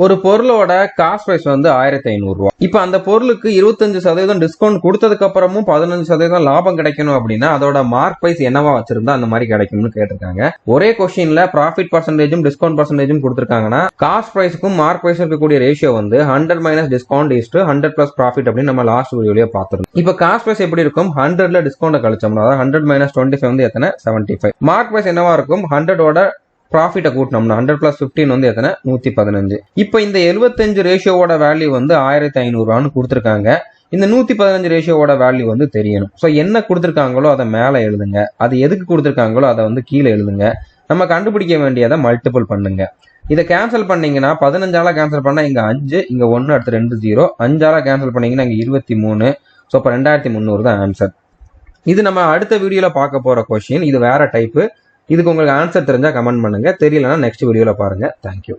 ஒரு பொருளோட cost price வந்து 1500 ரூபாய். இப்ப அந்த பொருளுக்கு 25% டிஸ்கவுண்ட் கொடுத்ததுக்கு அப்புறமும் 15% லாபம் கிடைக்கணும் அப்படின்னா அதோட மார்க் பிரைஸ் என்னவா வச்சிருந்தா அந்த மாதிரி கிடைக்கும்னு கேட்டிருக்காங்க. ஒரே கொஸ்டின்ல ப்ராஃபிட் பர்சன்டேஜும் டிஸ்கவுண்ட் பர்சன்டேஜும் கொடுத்திருக்காங்கன்னா காஸ்ட் பிரைஸ்க்கும் மார்க் பிரைஸ் இருக்கக்கூடிய ரேஷியோ வந்து 100 minus discount is 100 plus profit அப்படின்னு நம்ம லாஸ்ட் வீடியோலயே பார்த்திருந்தோம். இப்ப காஸ்ட் பிரைஸ் எப்படி இருக்கும்? 100ல டிஸ்கவுண்ட் கழிச்சோம்னா 100 மைனஸ் 25 வந்து எத்தனை? 75. மார்க் பிரைஸ் என்னவா இருக்கும்? 100ஓட ப்ராஃபிட்ட கூட்டணும்னா 100 பிளஸ் 15 வந்து எத்தனை? 115. இப்ப இந்த 75 ரேஷியோட வேல்யூ வந்து 1500 ரூபான்னு கொடுத்திருக்காங்க. இந்த 115 ரேஷியோட வேல்யூ வந்து தெரியணும். சோ என்ன கொடுத்திருக்காங்களோ அதை மேல எழுதுங்க, அது எதுக்கு கொடுத்திருக்காங்களோ அதை வந்து கீழே எழுதுங்க. நம்ம கண்டுபிடிக்க வேண்டியதை மல்டிபிள் பண்ணுங்க. இதை கேன்சல் பண்ணீங்கன்னா 15ஆல கேன்சல் பண்ணா இங்க 5, இங்க 1 அடுத்து 2 0. 5ஆல கேன்சல் பண்ணீங்கன்னா இங்க 23. சோ அப்ப 2300 தான் ஆன்சர். இது நம்ம அடுத்த வீடியோல பார்க்க போற கொஸ்டின். இது வேற டைப். இதுக்கு உங்களுக்கு ஆன்சர் தெரிஞ்சா கமெண்ட் பண்ணுங்க, தெரியலன்னா நெக்ஸ்ட் வீடியோல பாருங்க. தேங்க்யூ.